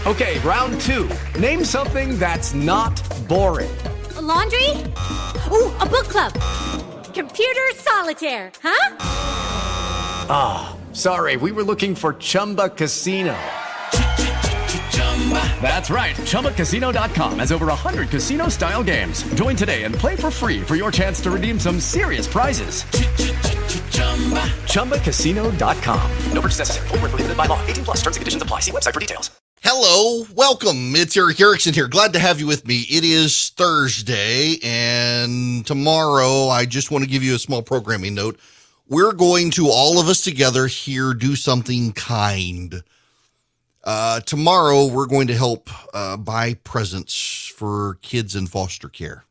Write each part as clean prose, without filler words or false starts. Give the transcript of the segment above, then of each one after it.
Okay, round two. Name something that's not boring. A laundry? Ooh, a book club. Computer solitaire, huh? Ah, sorry, we were looking for Chumba Casino. That's right, ChumbaCasino.com has over 100 casino-style games. Join today and play for free for your chance to redeem some serious prizes. ChumbaCasino.com. No purchase necessary. Void where prohibited by law. 18 plus. Terms and conditions apply. See website for details. Hello, welcome. It's Eric Erickson here. Glad to have you with me. It is Thursday, and tomorrow I just want to give you a small programming note. We're going to, all of us together here, do something kind. Tomorrow we're going to help buy presents for kids in foster care,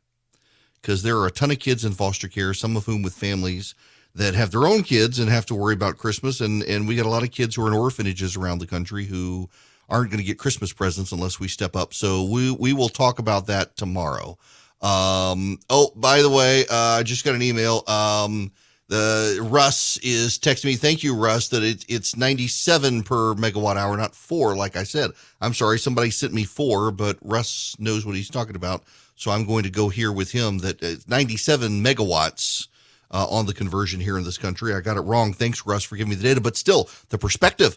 because there are a ton of kids in foster care, some of whom with families that have their own kids and have to worry about Christmas, and we got a lot of kids who are in orphanages around the country who aren't going to get Christmas presents unless we step up. So we will talk about that tomorrow. Oh, by the way, I just got an email. Russ is texting me. Thank you, Russ, that it's 97 per megawatt hour, not 4, like I said. I'm sorry, somebody sent me 4, but Russ knows what he's talking about. So I'm going to go here with him that it's 97 megawatts on the conversion here in this country. I got it wrong. Thanks, Russ, for giving me the data. But still, the perspective.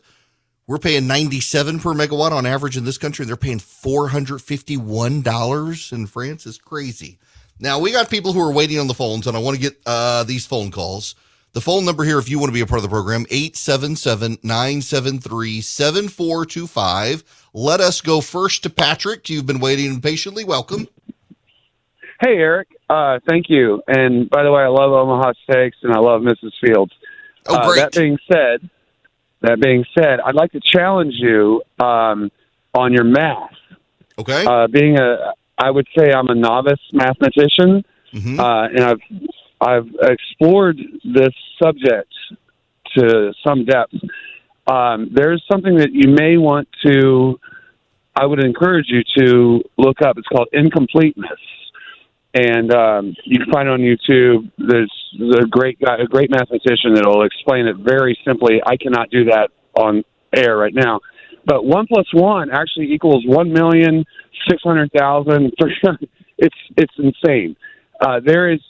We're paying 97 per megawatt on average in this country. They're paying $451 in France. Is crazy. Now, we got people who are waiting on the phones, and I want to get these phone calls. The phone number here, if you want to be a part of the program, 877-973-7425. Let us go first to Patrick. You've been waiting patiently. Welcome. Hey, Eric. Thank you. And by the way, I love Omaha Steaks, and I love Mrs. Fields. Oh, great. That being said, I'd like to challenge you on your math. Okay. I would say I'm a novice mathematician, and I've explored this subject to some depth. There's something that you may want to. I would encourage you to look up. It's called incompleteness, and you can find it on YouTube. There's a great mathematician that will explain it very simply. I cannot do that on air right now, but 1 + 1 actually equals 1,600,000. It's insane. There is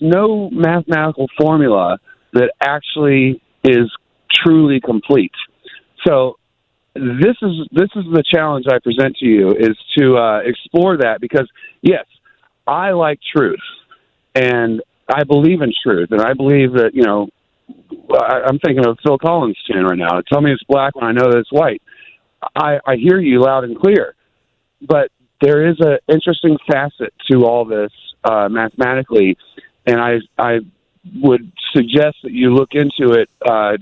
no mathematical formula that actually is truly complete. So this is the challenge I present to you, is to explore that, because yes, I like truth and I believe in truth, and I believe that, I'm thinking of Phil Collins' tune right now. Tell me it's black when I know that it's white. I hear you loud and clear, but there is an interesting facet to all this mathematically, and I would suggest that you look into it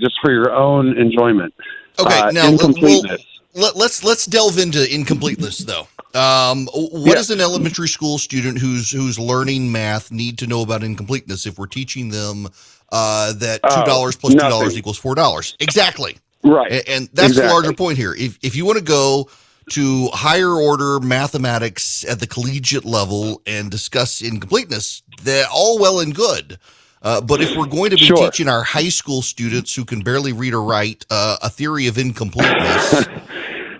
just for your own enjoyment. Okay, now incompleteness. Let's delve into incompleteness, though. What does an elementary school student who's learning math need to know about incompleteness if we're teaching them that $2 plus $2 equals $4? Exactly. Right. And that's the larger point here. If you want to go to higher order mathematics at the collegiate level and discuss incompleteness, they're all well and good. But if we're going to be teaching our high school students who can barely read or write a theory of incompleteness,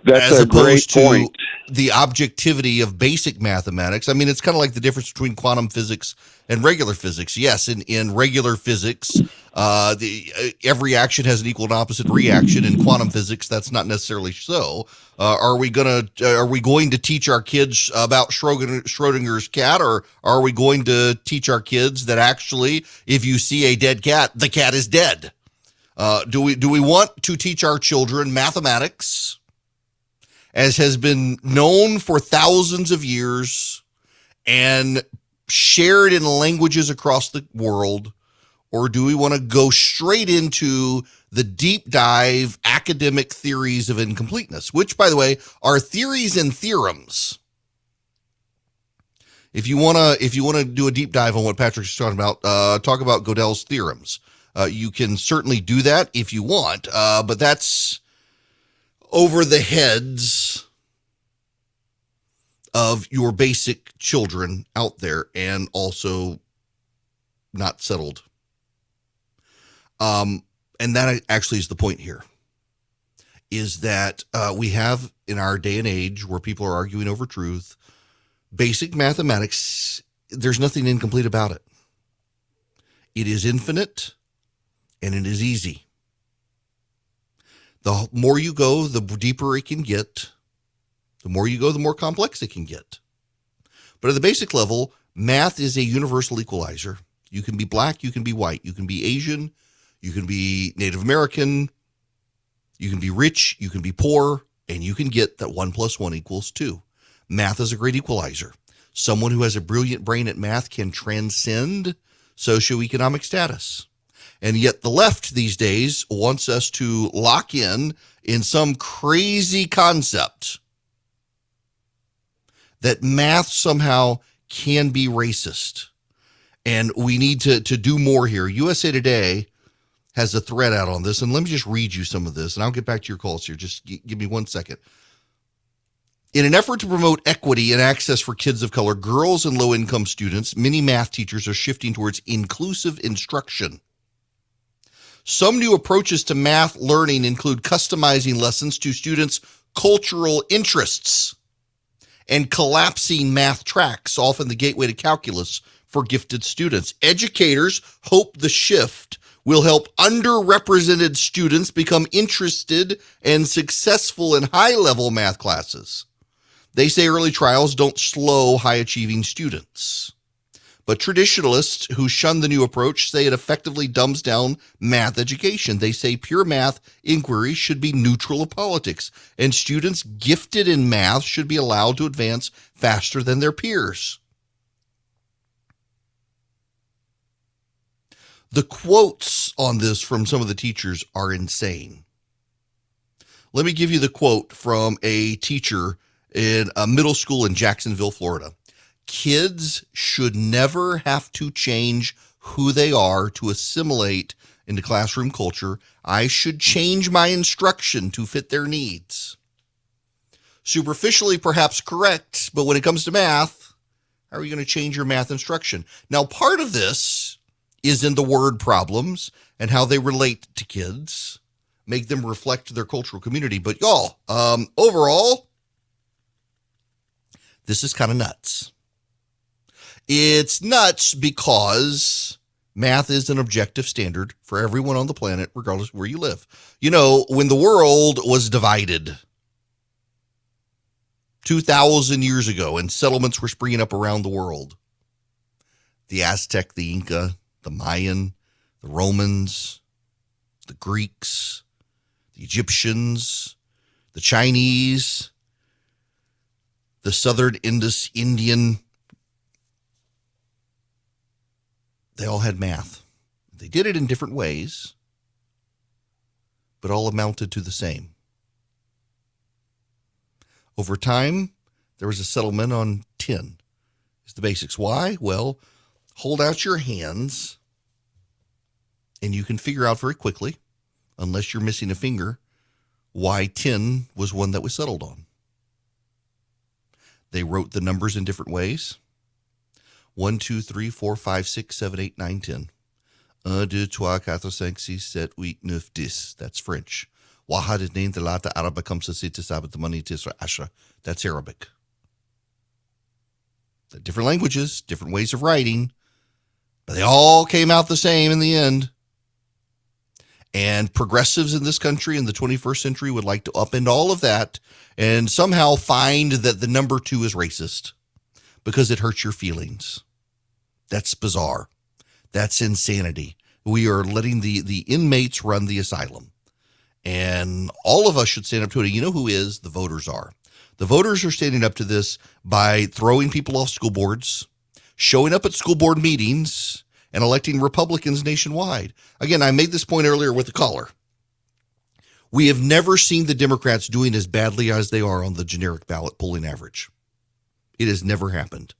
that's as a great opposed to point. the objectivity of basic mathematics. I mean, it's kind of like the difference between quantum physics and regular physics. Yes, in regular physics, every action has an equal and opposite reaction. In quantum physics, that's not necessarily so. Are we going to teach our kids about Schrodinger's cat, or are we going to teach our kids that actually, if you see a dead cat, the cat is dead? Do we want to teach our children mathematics, as has been known for thousands of years and shared in languages across the world, or do we want to go straight into the deep dive academic theories of incompleteness, which, by the way, are theories and theorems? If you want to do a deep dive on what Patrick's talking about, talk about Gödel's theorems. You can certainly do that if you want, but that's over the heads of your basic children out there, and also not settled. And that actually is the point here. is that we have, in our day and age where people are arguing over truth, basic mathematics, there's nothing incomplete about it. It is infinite and it is easy. The more you go, the deeper it can get. The more you go, the more complex it can get. But at the basic level, math is a universal equalizer. You can be black, you can be white, you can be Asian, you can be Native American, you can be rich, you can be poor, and you can get that 1 + 1 = 2. Math is a great equalizer. Someone who has a brilliant brain at math can transcend socioeconomic status. And yet the left these days wants us to lock in some crazy concept that math somehow can be racist. And we need to do more here. USA Today has a thread out on this, and let me just read you some of this, and I'll get back to your calls here. Just give me 1 second. In an effort to promote equity and access for kids of color, girls, and low-income students, many math teachers are shifting towards inclusive instruction. Some new approaches to math learning include customizing lessons to students' cultural interests and collapsing math tracks, often the gateway to calculus for gifted students. Educators hope the shift will help underrepresented students become interested and successful in high-level math classes. They say early trials don't slow high-achieving students. But traditionalists who shun the new approach say it effectively dumbs down math education. They say pure math inquiry should be neutral of politics, and students gifted in math should be allowed to advance faster than their peers. The quotes on this from some of the teachers are insane. Let me give you the quote from a teacher in a middle school in Jacksonville, Florida. Kids should never have to change who they are to assimilate into classroom culture. I should change my instruction to fit their needs. Superficially, perhaps correct, but when it comes to math, how are you going to change your math instruction? Now, part of this is in the word problems and how they relate to kids, make them reflect their cultural community. But y'all, overall, this is kind of nuts. It's nuts because math is an objective standard for everyone on the planet, regardless of where you live. You know, when the world was divided 2,000 years ago and settlements were springing up around the world, the Aztec, the Inca, the Mayan, the Romans, the Greeks, the Egyptians, the Chinese, the Southern Indus Indian, they all had math. They did it in different ways, but all amounted to the same. Over time, there was a settlement on 10. It's the basics. Why? Well, hold out your hands, and you can figure out very quickly, unless you're missing a finger, why 10 was one that was settled on. They wrote the numbers in different ways. 1, 2, 3, 4, 5, 6, 7, 8, 9, 10. 1, 2, 3, 4, 5, 6, 7, 8, 9, 10. That's French. Wahad named the Lata Araba comes to sit to Sabbath the money Tisra Asha. That's Arabic. Different languages, different ways of writing, but they all came out the same in the end. And progressives in this country in the 21st century would like to upend all of that and somehow find that the number 2 is racist because it hurts your feelings. That's bizarre. That's insanity. We are letting the inmates run the asylum. And all of us should stand up to it. You know who is? The voters are. The voters are standing up to this by throwing people off school boards, showing up at school board meetings, and electing Republicans nationwide. Again, I made this point earlier with the caller. We have never seen the Democrats doing as badly as they are on the generic ballot polling average. It has never happened.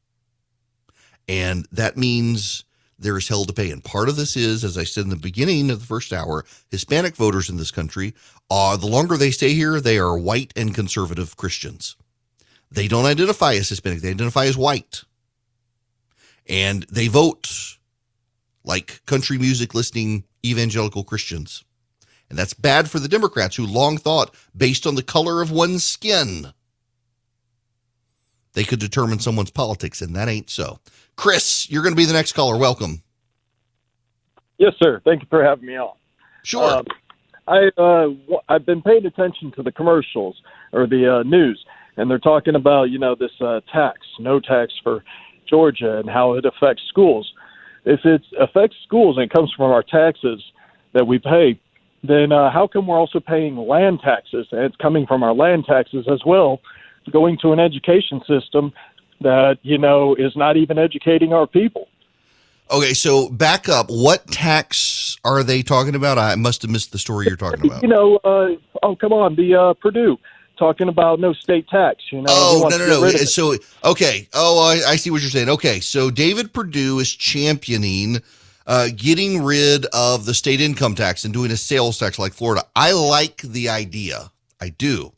And that means there is hell to pay. And part of this is, as I said in the beginning of the first hour, Hispanic voters in this country, the longer they stay here, they are white and conservative Christians. They don't identify as Hispanic. They identify as white. And they vote like country music listening evangelical Christians. And that's bad for the Democrats, who long thought, based on the color of one's skin, they could determine someone's politics, and that ain't so. Chris, you're going to be the next caller. Welcome. Yes, sir. Thank you for having me on. Sure. I've been paying attention to the commercials or the news, and they're talking about, this tax, no tax for Georgia, and how it affects schools. If it affects schools and it comes from our taxes that we pay, then how come we're also paying land taxes, and it's coming from our land taxes as well, going to an education system that, is not even educating our people? Okay, so back up. What tax are they talking about? I must have missed the story you're talking about. Come on, the Purdue talking about no state tax. No. So, okay. I see what you're saying. Okay, so David Perdue is championing getting rid of the state income tax and doing a sales tax like Florida. I like the idea. I do.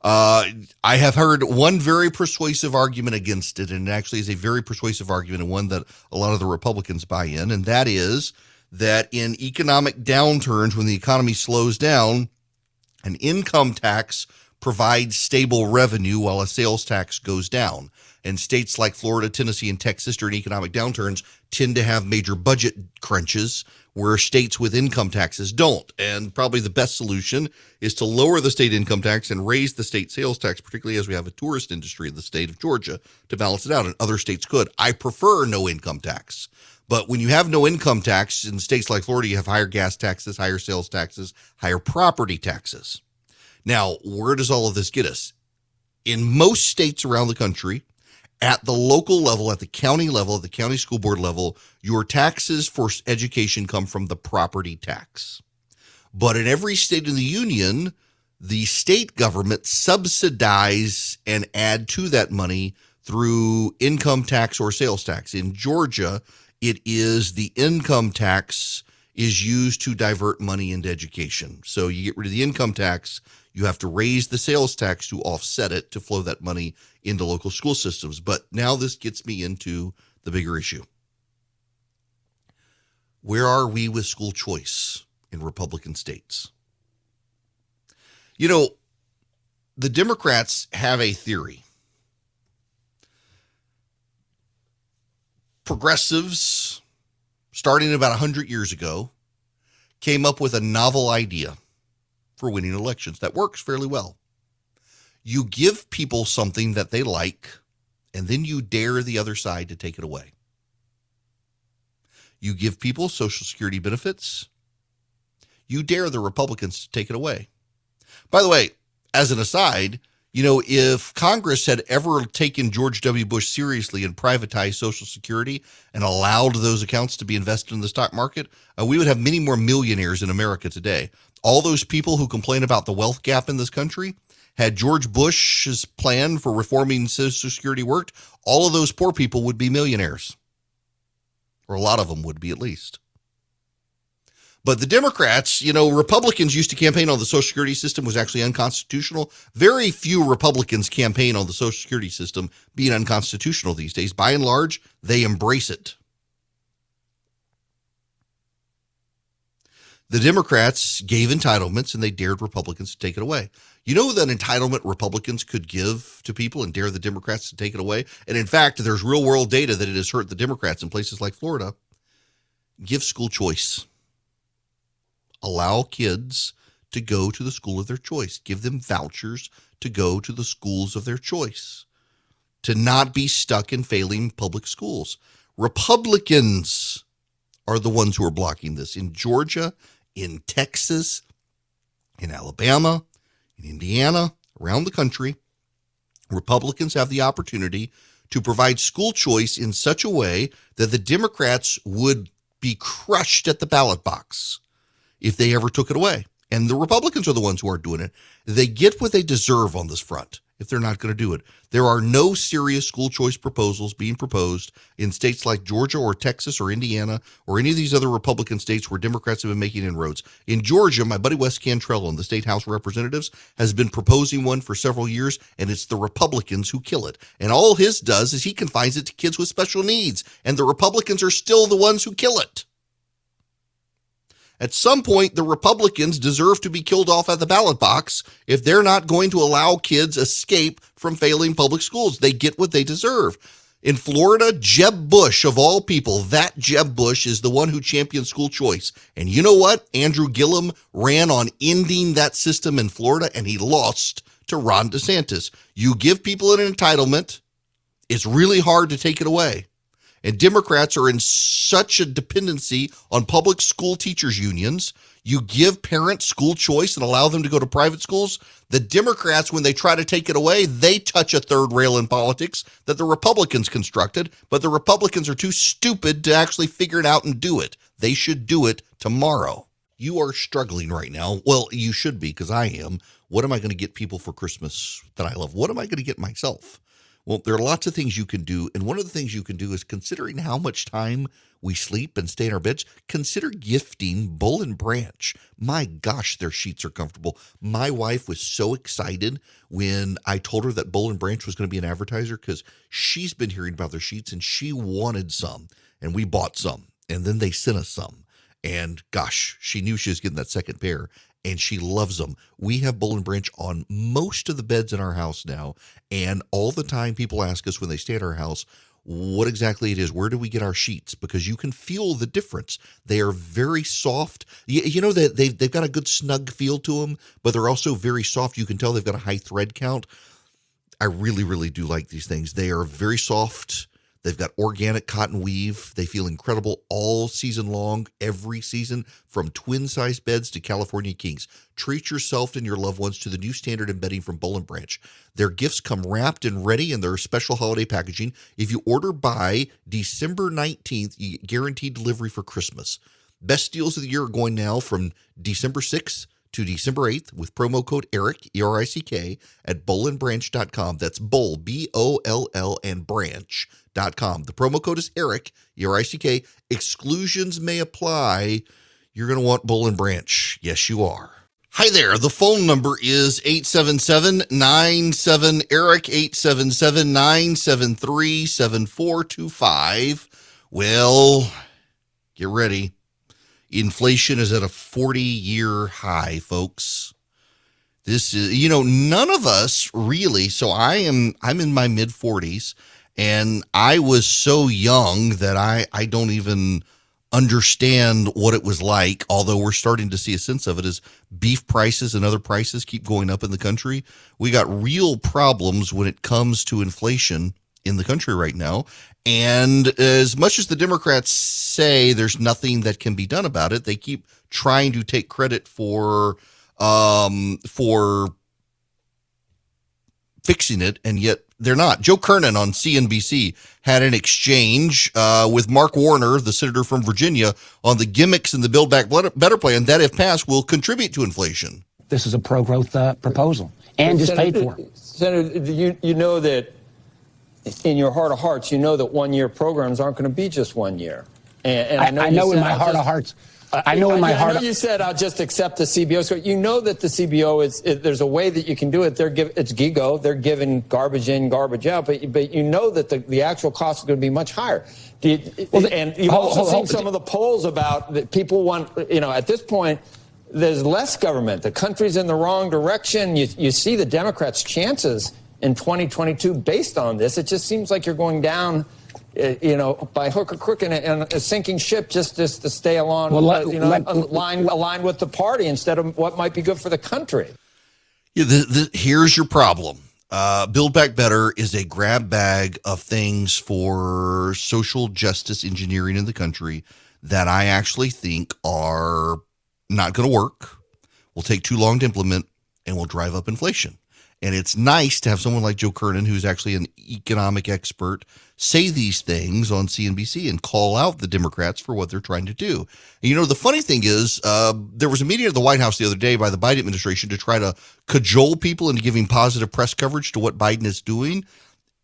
I have heard one very persuasive argument against it, and it actually is a very persuasive argument, and one that a lot of the Republicans buy in, and that is that in economic downturns, when the economy slows down, an income tax provides stable revenue while a sales tax goes down. And states like Florida, Tennessee, and Texas during economic downturns tend to have major budget crunches where states with income taxes don't. And probably the best solution is to lower the state income tax and raise the state sales tax, particularly as we have a tourist industry in the state of Georgia, to balance it out. And other states could. I prefer no income tax. But when you have no income tax in states like Florida, you have higher gas taxes, higher sales taxes, higher property taxes. Now, where does all of this get us? In most states around the country, at the local level, at the county level, at the county school board level, your taxes for education come from the property tax. But in every state in the union, the state government subsidize and add to that money through income tax or sales tax. In Georgia, it is the income tax is used to divert money into education. So you get rid of the income tax, you have to raise the sales tax to offset it, to flow that money into local school systems. But now this gets me into the bigger issue. Where are we with school choice in Republican states? The Democrats have a theory. Progressives, starting about 100 years ago, came up with a novel idea for winning elections that works fairly well. You give people something that they like, and then you dare the other side to take it away. You give people Social Security benefits. You dare the Republicans to take it away. By the way, as an aside, if Congress had ever taken George W. Bush seriously and privatized Social Security and allowed those accounts to be invested in the stock market, we would have many more millionaires in America today. All those people who complain about the wealth gap in this country, had George Bush's plan for reforming Social Security worked, all of those poor people would be millionaires. Or a lot of them would be, at least. But the Democrats, Republicans used to campaign on the Social Security system was actually unconstitutional. Very few Republicans campaign on the Social Security system being unconstitutional these days. By and large, they embrace it. The Democrats gave entitlements, and they dared Republicans to take it away. You know that entitlement Republicans could give to people and dare the Democrats to take it away? And in fact, there's real-world data that it has hurt the Democrats in places like Florida. Give school choice. Allow kids to go to the school of their choice. Give them vouchers to go to the schools of their choice. To not be stuck in failing public schools. Republicans are the ones who are blocking this. In Georgia, in Texas, in Alabama, in Indiana, around the country, Republicans have the opportunity to provide school choice in such a way that the Democrats would be crushed at the ballot box if they ever took it away. And the Republicans are the ones who are doing it. They get what they deserve on this front if they're not going to do it. There are no serious school choice proposals being proposed in states like Georgia or Texas or Indiana or any of these other Republican states where Democrats have been making inroads. In Georgia, my buddy Wes Cantrell in the State House of Representatives has been proposing one for several years, and it's the Republicans who kill it. And all his does is he confines it to kids with special needs, and the Republicans are still the ones who kill it. At some point, the Republicans deserve to be killed off at the ballot box if they're not going to allow kids escape from failing public schools. They get what they deserve. In Florida, Jeb Bush, of all people, that Jeb Bush is the one who championed school choice. And you know what? Andrew Gillum ran on ending that system in Florida, and he lost to Ron DeSantis. You give people an entitlement, it's really hard to take it away. And Democrats are in such a dependency on public school teachers unions. You give parents school choice and allow them to go to private schools. The Democrats, when they try to take it away, they touch a third rail in politics that the Republicans constructed, but the Republicans are too stupid to actually figure it out and do it. They should do it tomorrow. You are struggling right now. Well, you should be, because I am. What am I going to get people for Christmas that I love? What am I going to get myself? Well, there are lots of things you can do, and one of the things you can do is, considering how much time we sleep and stay in our beds, consider gifting Bull and Branch. My gosh, their sheets are comfortable. My wife was so excited when I told her that Bull and Branch was going to be an advertiser, because she's been hearing about their sheets, and she wanted some, and we bought some, and then they sent us some. And gosh, she knew she was getting that second pair, and she loves them. We have Bull and Branch on most of the beds in our house now, and all the time people ask us when they stay at our house what exactly it is. Where do we get our sheets? Because you can feel the difference. They are very soft. You know that they've got a good snug feel to them, but they're also very soft. You can tell they've got a high thread count. I really, really do like these things. They are very soft. They've got organic cotton weave. They feel incredible all season long, every season, from twin-sized beds to California Kings. Treat yourself and your loved ones to the new standard in bedding from Bull and Branch. Their gifts come wrapped and ready in their special holiday packaging. If you order by December 19th, you get guaranteed delivery for Christmas. Best deals of the year are going now from December 6th to December 8th with promo code ERICK, E-R-I-C-K, at bullandbranch.com. That's Bull, B-O-L-L, and branch.com. The promo code is ERICK, E-R-I-C-K. Exclusions may apply. You're going to want Bull and Branch. Yes, you are. Hi there. The phone number is 877-97-ERICK, 877-973-7425. Well, get ready. Inflation is at a 40-year high, folks. This is, none of us really. So I'm in my mid 40s, and I was so young that I don't even understand what it was like, although we're starting to see a sense of it as beef prices and other prices keep going up in the country. We got real problems when it comes to inflation in the country right now. And as much as the Democrats say there's nothing that can be done about it, they keep trying to take credit for fixing it, and yet they're not. Joe Kernan on CNBC had an exchange with Mark Warner, the senator from Virginia, on the gimmicks in the Build Back Better plan that, if passed, will contribute to inflation. This is a pro-growth proposal, and is paid for. Senator, you know that in your heart of hearts, you know that one-year programs aren't going to be just 1 year. And I know in my heart of hearts. I know in my heart. I know you said I'll just accept the CBO. So you know that the CBO there's a way that you can do it. It's GIGO. They're giving garbage in, garbage out. But you know that the actual cost is going to be much higher. And you've also seen some of the polls about that people want. At this point, there's less government. The country's in the wrong direction. You see the Democrats' chances in 2022 based on this. It just seems like you're going down, by hook or crook in a sinking ship just to stay along, aligned with the party instead of what might be good for the country. Yeah, here's your problem. Build Back Better is a grab bag of things for social justice engineering in the country that I actually think are not going to work, will take too long to implement, and will drive up inflation. And it's nice to have someone like Joe Kernan, who's actually an economic expert, say these things on CNBC and call out the Democrats for what they're trying to do. And, the funny thing is, there was a meeting at the White House the other day by the Biden administration to try to cajole people into giving positive press coverage to what Biden is doing.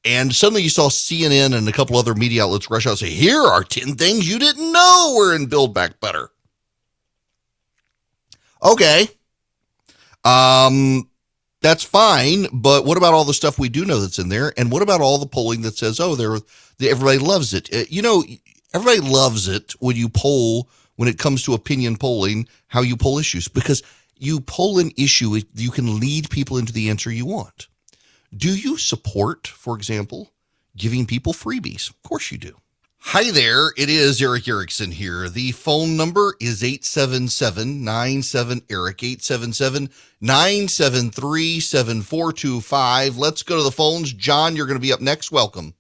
And suddenly you saw CNN and a couple other media outlets rush out and say, here are 10 things you didn't know were in Build Back Better. Okay. That's fine, but what about all the stuff we do know that's in there? And what about all the polling that says, everybody loves it? Everybody loves it when you poll when it comes to opinion polling, how you poll issues, because you poll an issue, you can lead people into the answer you want. Do you support, for example, giving people freebies? Of course you do. Hi there, it is Eric Erickson here. The phone number is 877-97-ERIC, 877-973-7425. Let's go to the phones. John, you're going to be up next. Welcome.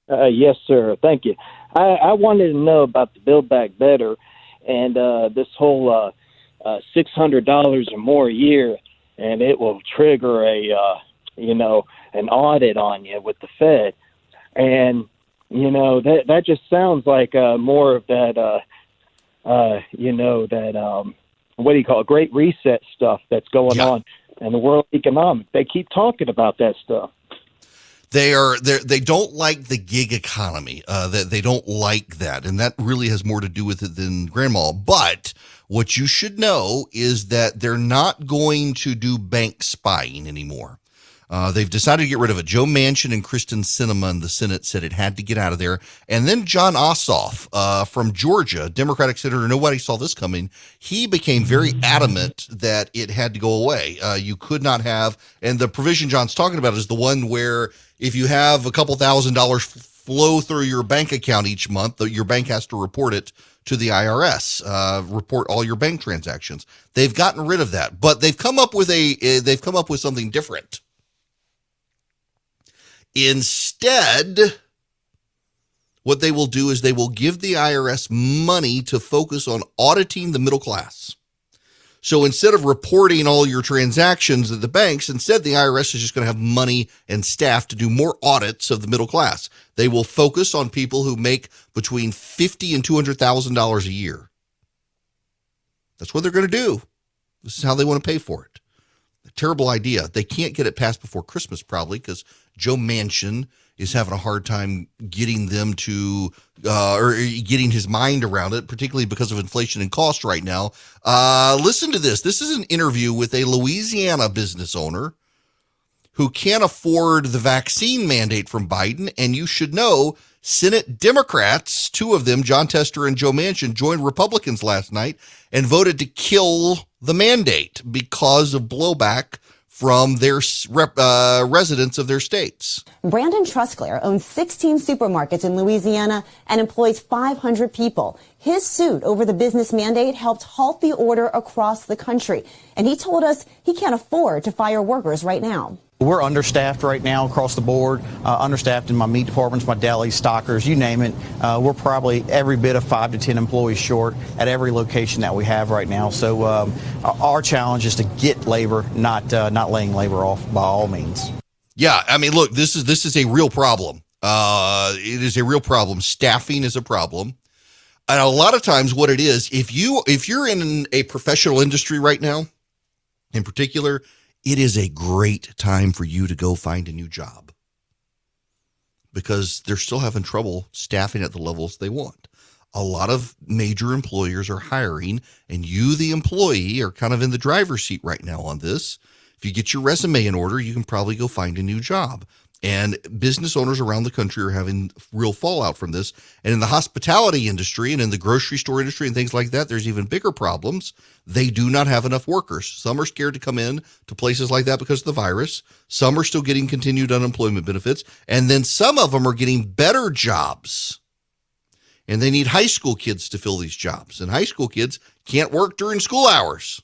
Yes, sir. Thank you. I wanted to know about the Build Back Better and this whole $600 or more a year, and it will trigger an audit on you with the Fed. And that just sounds like more of that, what do you call it, Great Reset stuff that's going on in the world economic. They keep talking about that stuff. They don't like the gig economy. They don't like that. And that really has more to do with it than grandma. But what you should know is that they're not going to do bank spying anymore. They've decided to get rid of it. Joe Manchin and Kristen Sinema in the Senate said it had to get out of there. And then John Ossoff from Georgia, Democratic senator, nobody saw this coming. He became very adamant that it had to go away. You could not have, and the provision John's talking about is the one where if you have a couple $1,000s flow through your bank account each month, your bank has to report it to the IRS, report all your bank transactions. They've gotten rid of that, but they've come up with something different. Instead, what they will do is they will give the IRS money to focus on auditing the middle class. So instead of reporting all your transactions at the banks, instead the IRS is just going to have money and staff to do more audits of the middle class. They will focus on people who make between $50,000 and $200,000 a year. That's what they're going to do. This is how they want to pay for it. A terrible idea. They can't get it passed before Christmas probably because Joe Manchin is having a hard time getting them to or getting his mind around it, particularly because of inflation and cost right now. Listen to this. This is an interview with a Louisiana business owner who can't afford the vaccine mandate from Biden. And you should know Senate Democrats, two of them, John Tester and Joe Manchin, joined Republicans last night and voted to kill the mandate because of blowback from their residents of their states. Brandon Trusclair owns 16 supermarkets in Louisiana and employs 500 people. His suit over the business mandate helped halt the order across the country. And he told us he can't afford to fire workers right now. We're understaffed right now across the board, understaffed in my meat departments, my delis, stockers, you name it. We're probably every bit of 5 to 10 employees short at every location that we have right now. So our challenge is to get labor, not laying labor off by all means. Yeah, I mean, look, this is a real problem. It is a real problem. Staffing is a problem. And a lot of times what it is, if you're in a professional industry right now, in particular, it is a great time for you to go find a new job because they're still having trouble staffing at the levels they want. A lot of major employers are hiring, and you, the employee, are kind of in the driver's seat right now on this. If you get your resume in order, you can probably go find a new job. And business owners around the country are having real fallout from this. And in the hospitality industry and in the grocery store industry and things like that, there's even bigger problems. They do not have enough workers. Some are scared to come in to places like that because of the virus. Some are still getting continued unemployment benefits. And then some of them are getting better jobs. And they need high school kids to fill these jobs. And high school kids can't work during school hours.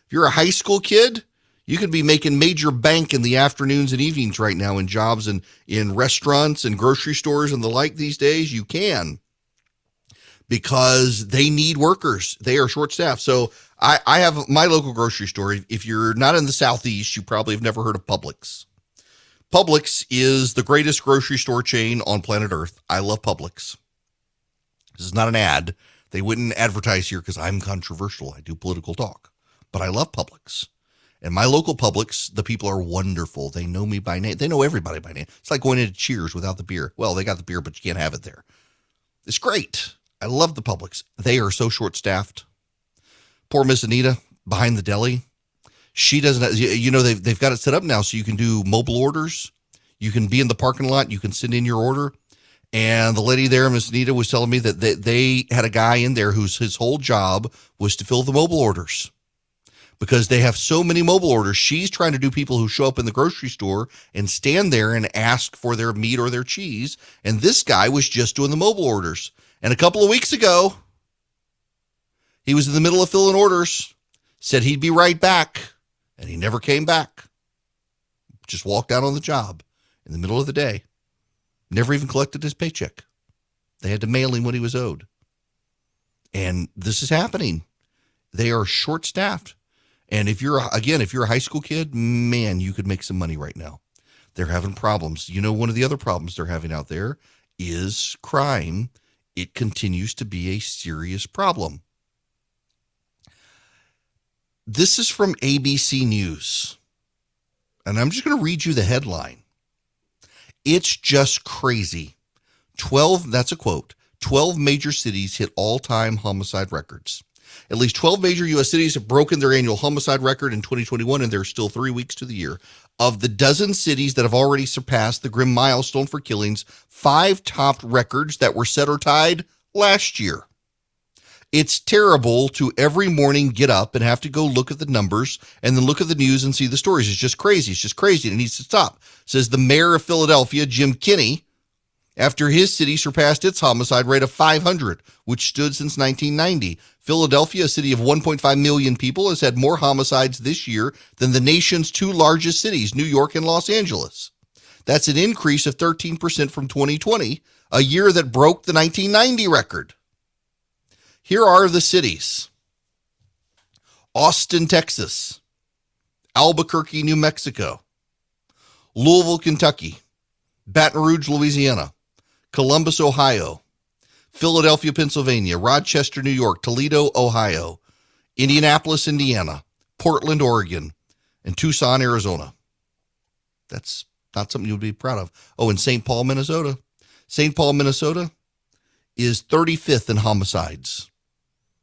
If you're a high school kid, you could be making major bank in the afternoons and evenings right now in jobs and in restaurants and grocery stores and the like these days. You can, because they need workers. They are short staffed. So I have my local grocery store. If you're not in the Southeast, you probably have never heard of Publix. Publix is the greatest grocery store chain on planet Earth. I love Publix. This is not an ad. They wouldn't advertise here because I'm controversial. I do political talk, but I love Publix. And my local Publix, the people are wonderful. They know me by name. They know everybody by name. It's like going into Cheers without the beer. Well, they got the beer, but you can't have it there. It's great. I love the Publix. They are so short-staffed. Poor Miss Anita behind the deli. She doesn't, they've got it set up now so you can do mobile orders. You can be in the parking lot. You can send in your order. And the lady there, Miss Nita, was telling me that they had a guy in there whose his whole job was to fill the mobile orders because they have so many mobile orders. She's trying to do people who show up in the grocery store and stand there and ask for their meat or their cheese. And this guy was just doing the mobile orders. And a couple of weeks ago, he was in the middle of filling orders, said he'd be right back, and he never came back. Just walked out on the job in the middle of the day. Never even collected his paycheck. They had to mail him what he was owed. And this is happening. They are short-staffed. And if you're a high school kid, man, you could make some money right now. They're having problems. You know, one of the other problems they're having out there is crime. It continues to be a serious problem. This is from ABC News. And I'm just going to read you the headline. It's just crazy. 12, that's a quote, 12 major cities hit all-time homicide records. At least 12 major U.S. cities have broken their annual homicide record in 2021, and there are still 3 weeks to the year. Of the dozen cities that have already surpassed the grim milestone for killings, 5 topped records that were set or tied last year. It's terrible to every morning get up and have to go look at the numbers and then look at the news and see the stories. It's just crazy. It's just crazy. It needs to stop, says the mayor of Philadelphia, Jim Kinney, after his city surpassed its homicide rate of 500, which stood since 1990. Philadelphia, a city of 1.5 million people, has had more homicides this year than the nation's 2 largest cities, New York and Los Angeles. That's an increase of 13% from 2020, a year that broke the 1990 record. Here are the cities: Austin, Texas; Albuquerque, New Mexico; Louisville, Kentucky; Baton Rouge, Louisiana; Columbus, Ohio; Philadelphia, Pennsylvania; Rochester, New York; Toledo, Ohio; Indianapolis, Indiana; Portland, Oregon; and Tucson, Arizona. That's not something you would be proud of. Oh, and St. Paul, Minnesota. St. Paul, Minnesota is 35th in homicides.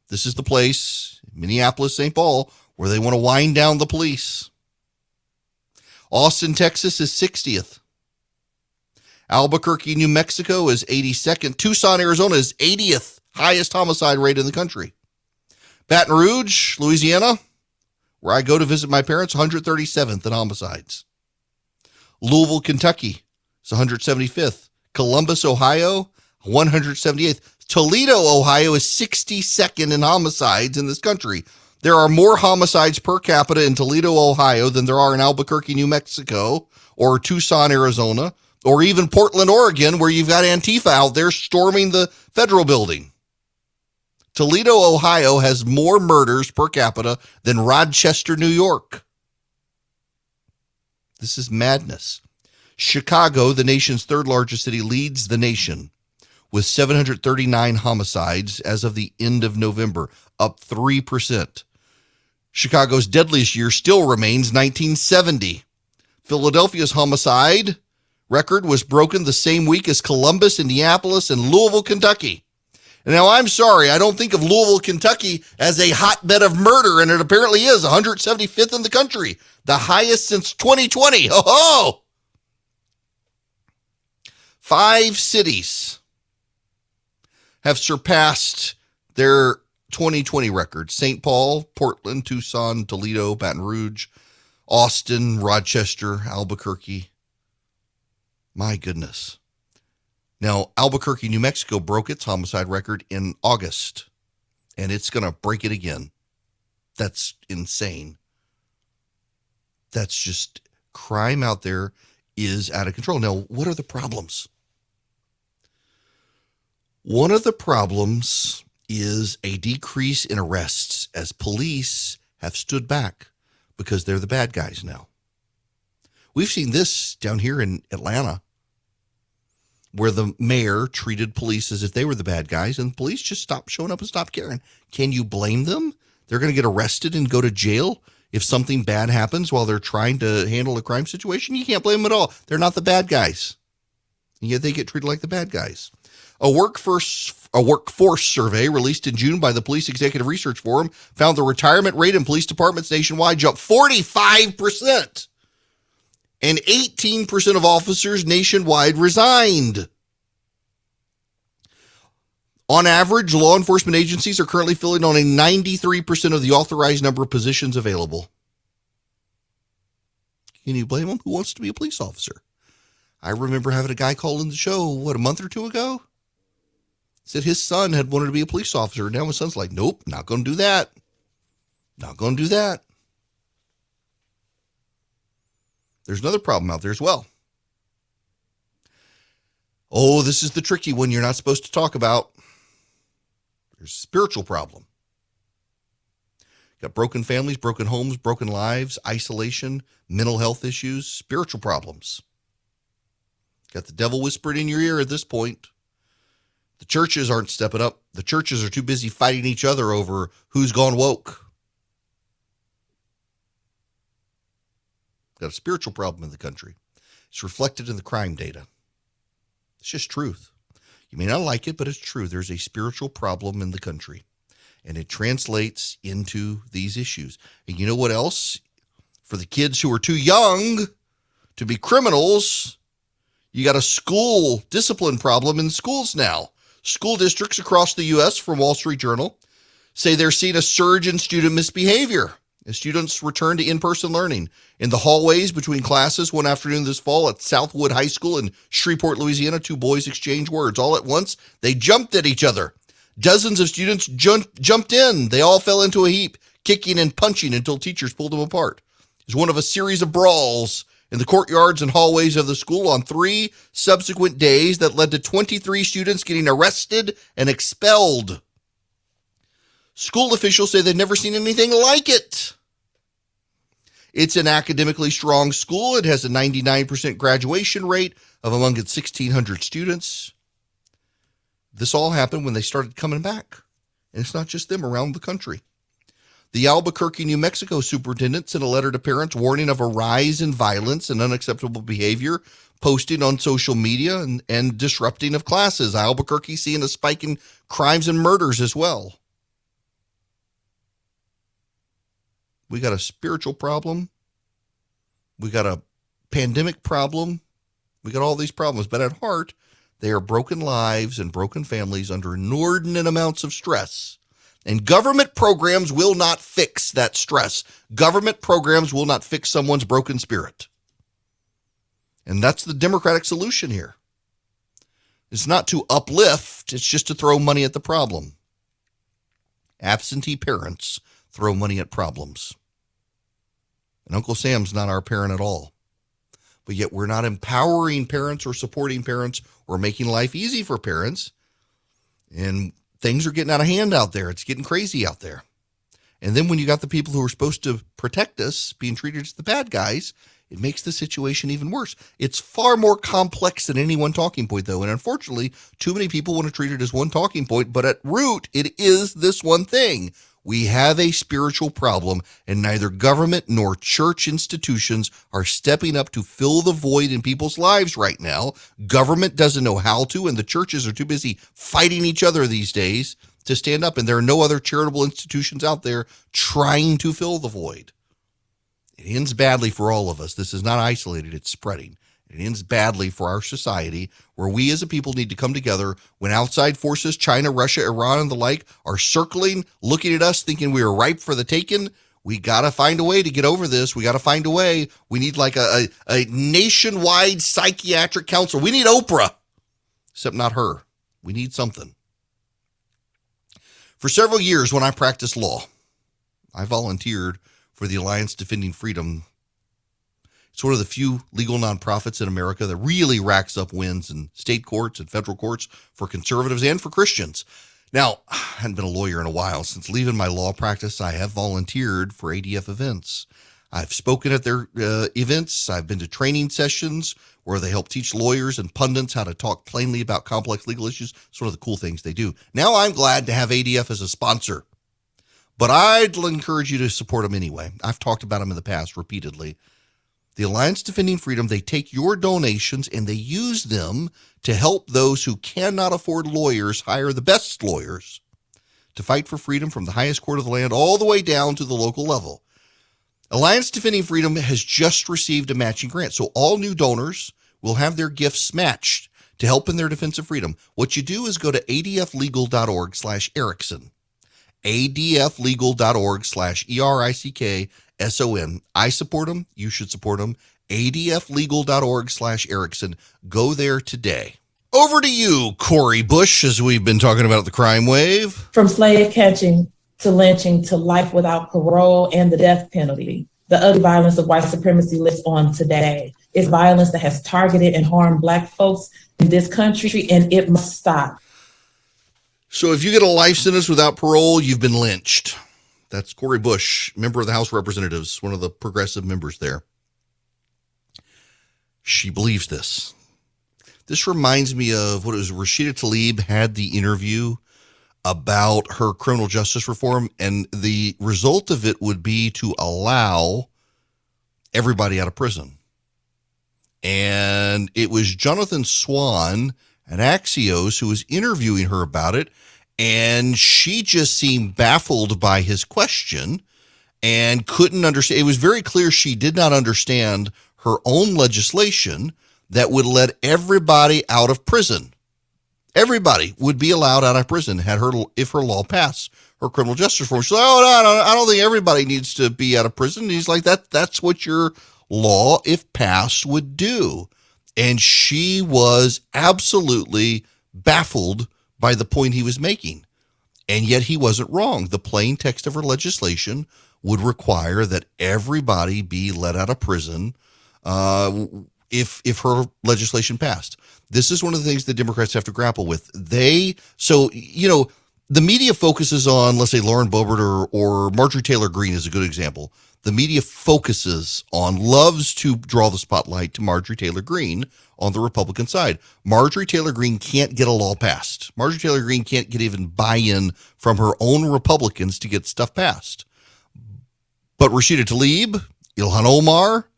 This is the place, Minneapolis, St. Paul, where they want to wind down the police. Austin, Texas is 60th. Albuquerque, New Mexico is 82nd. Tucson, Arizona is 80th highest homicide rate in the country. Baton Rouge, Louisiana, where I go to visit my parents, 137th in homicides. Louisville, Kentucky is 175th. Columbus, Ohio, 178th. Toledo, Ohio is 62nd in homicides in this country. There are more homicides per capita in Toledo, Ohio than there are in Albuquerque, New Mexico, or Tucson, Arizona, or even Portland, Oregon, where you've got Antifa out there storming the federal building. Toledo, Ohio has more murders per capita than Rochester, New York. This is madness. Chicago, the nation's 3rd largest city, leads the nation with 739 homicides as of the end of November, up 3%. Chicago's deadliest year still remains 1970. Philadelphia's homicide record was broken the same week as Columbus, Indianapolis, and Louisville, Kentucky. And now, I'm sorry, I don't think of Louisville, Kentucky as a hotbed of murder, and it apparently is 175th in the country, the highest since 2020. Ho-ho! 5 cities have surpassed their 2020 records: St. Paul, Portland, Tucson, Toledo, Baton Rouge, Austin, Rochester, Albuquerque. My goodness. Now, Albuquerque, New Mexico broke its homicide record in August, and it's going to break it again. That's insane. That's just, crime out there is out of control. Now, what are the problems? One of the problems is a decrease in arrests as police have stood back because they're the bad guys now. We've seen this down here in Atlanta, where the mayor treated police as if they were the bad guys, and police just stopped showing up and stopped caring. Can you blame them? They're going to get arrested and go to jail if something bad happens while they're trying to handle a crime situation. You can't blame them at all. They're not the bad guys. And yet they get treated like the bad guys. A workforce survey released in June by the Police Executive Research Forum found the retirement rate in police departments nationwide jumped 45%. And 18% of officers nationwide resigned. On average, law enforcement agencies are currently filling only 93% of the authorized number of positions available. Can you blame them? Who wants to be a police officer? I remember having a guy call in the show, a month or two ago? Said his son had wanted to be a police officer. Now his son's like, nope, not going to do that. Not going to do that. There's another problem out there as well. Oh, this is the tricky one you're not supposed to talk about. There's a spiritual problem. Got broken families, broken homes, broken lives, isolation, mental health issues, spiritual problems. Got the devil whispered in your ear at this point. The churches aren't stepping up. The churches are too busy fighting each other over who's gone woke. Got a spiritual problem in the country. It's reflected in the crime data. It's just truth. You may not like it, but it's true. There's a spiritual problem in the country, and it translates into these issues. And you know what else? For the kids who are too young to be criminals, you got a school discipline problem in schools now. School districts across the U.S., from Wall Street Journal, say they're seeing a surge in student misbehavior as students return to in-person learning. In the hallways between classes one afternoon this fall at Southwood High School in Shreveport, Louisiana, two boys exchanged words. All at once, they jumped at each other. Dozens of students jumped in. They all fell into a heap, kicking and punching until teachers pulled them apart. It was one of a series of brawls in the courtyards and hallways of the school on 3 subsequent days that led to 23 students getting arrested and expelled. School officials say they've never seen anything like it. It's an academically strong school. It has a 99% graduation rate of among its 1,600 students. This all happened when they started coming back. And it's not just them, around the country. The Albuquerque, New Mexico superintendent sent a letter to parents warning of a rise in violence and unacceptable behavior, posting on social media and disrupting of classes. Albuquerque seeing a spike in crimes and murders as well. We got a spiritual problem. We got a pandemic problem. We got all these problems. But at heart, they are broken lives and broken families under inordinate amounts of stress. And government programs will not fix that stress. Government programs will not fix someone's broken spirit. And that's the Democratic solution here. It's not to uplift, it's just to throw money at the problem. Absentee parents throw money at problems. And Uncle Sam's not our parent at all. But yet we're not empowering parents or supporting parents or making life easy for parents. And things are getting out of hand out there. It's getting crazy out there. And then when you got the people who are supposed to protect us being treated as the bad guys, it makes the situation even worse. It's far more complex than any one talking point, though. And unfortunately, too many people want to treat it as one talking point. But at root, it is this one thing. We have a spiritual problem, and neither government nor church institutions are stepping up to fill the void in people's lives right now. Government doesn't know how to, and the churches are too busy fighting each other these days to stand up, and there are no other charitable institutions out there trying to fill the void. It ends badly for all of us. This is not isolated, it's spreading. It ends badly for our society, where we as a people need to come together when outside forces, China, Russia, Iran, and the like, are circling, looking at us, thinking we are ripe for the taking. We got to find a way to get over this. We got to find a way. We need like a nationwide psychiatric council. We need Oprah, except not her. We need something. For several years when I practiced law, I volunteered for the Alliance Defending Freedom. It's one of the few legal nonprofits in America that really racks up wins in state courts and federal courts for conservatives and for Christians. Now, I hadn't been a lawyer in a while. Since leaving my law practice, I have volunteered for ADF events. I've spoken at their events. I've been to training sessions where they help teach lawyers and pundits how to talk plainly about complex legal issues. It's one of the cool things they do. Now I'm glad to have ADF as a sponsor, but I'd encourage you to support them anyway. I've talked about them in the past repeatedly. The Alliance Defending Freedom, they take your donations and they use them to help those who cannot afford lawyers hire the best lawyers to fight for freedom from the highest court of the land all the way down to the local level. Alliance Defending Freedom has just received a matching grant, so all new donors will have their gifts matched to help in their defense of freedom, what you do is go to adflegal.org/Erickson. adflegal.org/ERICKSON. I support them. You should support them. adflegal.org/Erickson. Go there today. Over to you, Corey Bush, as we've been talking about the crime wave. From slave catching to lynching to life without parole and the death penalty, the ugly violence of white supremacy lives on today. It's violence that has targeted and harmed Black folks in this country, and it must stop. So if you get a life sentence without parole, you've been lynched. That's Corey Bush, member of the House of Representatives, one of the progressive members there. She believes this. This reminds me of what it was. Rashida Tlaib had the interview about her criminal justice reform, and the result of it would be to allow everybody out of prison. And it was Jonathan Swan at Axios who was interviewing her about it, and she just seemed baffled by his question and couldn't understand. It was very clear she did not understand her own legislation that would let everybody out of prison. Everybody would be allowed out of prison if her law passed, her criminal justice reform. She's like, I don't think everybody needs to be out of prison. And he's like, that's what your law, if passed, would do. And she was absolutely baffled by the point he was making. And yet he wasn't wrong. The plain text of her legislation would require that everybody be let out of prison if her legislation passed. This is one of the things the Democrats have to grapple with. The media focuses on, let's say, Lauren Boebert or Marjorie Taylor Greene is a good example. The media loves to draw the spotlight to Marjorie Taylor Greene on the Republican side. Marjorie Taylor Greene can't get a law passed. Marjorie Taylor Greene can't get even buy-in from her own Republicans to get stuff passed. But Rashida Tlaib, Ilhan Omar,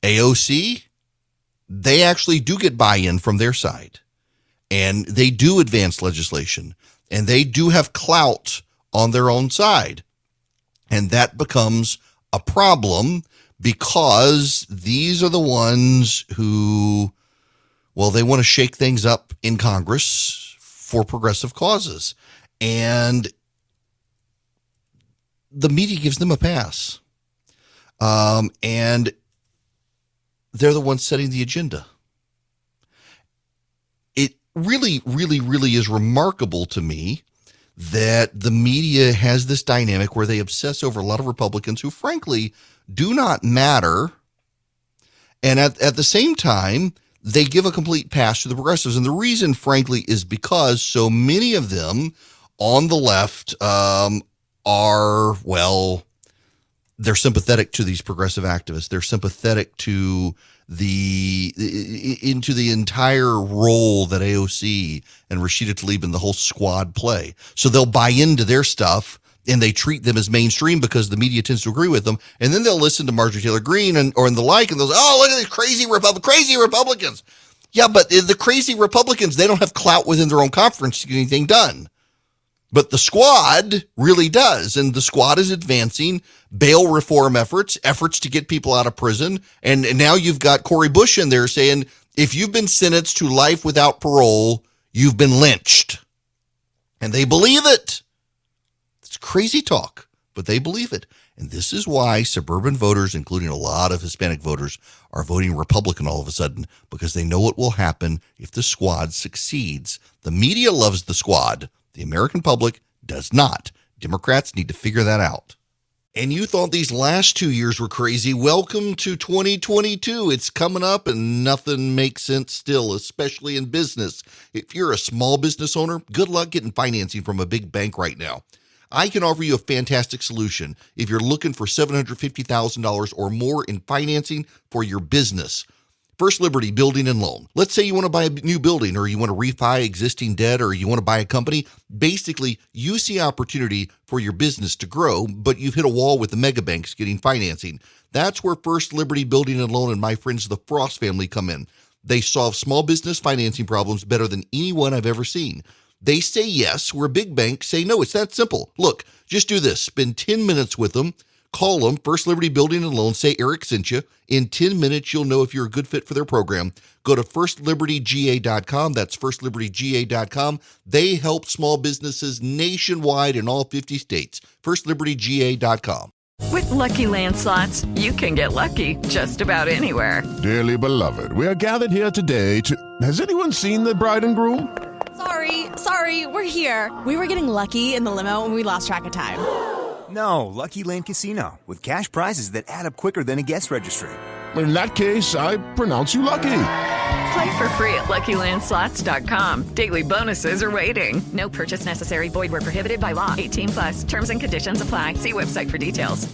AOC, they actually do get buy-in from their side. And they do advance legislation. And they do have clout on their own side. And that becomes a problem because these are the ones who, well, they want to shake things up in Congress for progressive causes. And the media gives them a pass. And they're the ones setting the agenda. It really, really, really is remarkable to me that the media has this dynamic where they obsess over a lot of Republicans who, frankly, do not matter. And at the same time, they give a complete pass to the progressives. And the reason, frankly, is because so many of them on the left are, well, they're sympathetic to these progressive activists. They're sympathetic to the entire role that AOC and Rashida Tlaib and the whole squad play. So they'll buy into their stuff and they treat them as mainstream because the media tends to agree with them. And then they'll listen to Marjorie Taylor Greene and the like, and they'll say, oh, look at these crazy Republicans. Yeah, but the crazy Republicans, they don't have clout within their own conference to get anything done. But the squad really does. And the squad is advancing bail reform efforts to get people out of prison. And now you've got Corey Bush in there saying, if you've been sentenced to life without parole, you've been lynched. And they believe it. It's crazy talk, but they believe it. And this is why suburban voters, including a lot of Hispanic voters, are voting Republican all of a sudden, because they know what will happen if the squad succeeds. The media loves the squad. The American public does not. Democrats need to figure that out. And you thought these last 2 years were crazy. Welcome to 2022. It's coming up and nothing makes sense still, especially in business. If you're a small business owner, good luck getting financing from a big bank right now. I can offer you a fantastic solution if you're looking for $750,000 or more in financing for your business. First Liberty Building and Loan. Let's say you want to buy a new building, or you want to refi existing debt, or you want to buy a company. Basically, you see opportunity for your business to grow, but you've hit a wall with the mega banks getting financing. That's where First Liberty Building and Loan and my friends the Frost family come in. They solve small business financing problems better than anyone I've ever seen. They say yes, where big banks say no. It's that simple. Look, just do this. Spend 10 minutes with them. Call them, First Liberty Building and Loan, say Eric sent you. In 10 minutes, you'll know if you're a good fit for their program. Go to firstlibertyga.com. That's firstlibertyga.com. They help small businesses nationwide in all 50 states. firstlibertyga.com. With Lucky Land Slots, you can get lucky just about anywhere. Dearly beloved, we are gathered here today to... Has anyone seen the bride and groom? Sorry, we're here. We were getting lucky in the limo and we lost track of time. No, Lucky Land Casino, with cash prizes that add up quicker than a guest registry. In that case, I pronounce you lucky. Play for free at LuckyLandSlots.com. Daily bonuses are waiting. No purchase necessary. Void where prohibited by law. 18+. Terms and conditions apply. See website for details.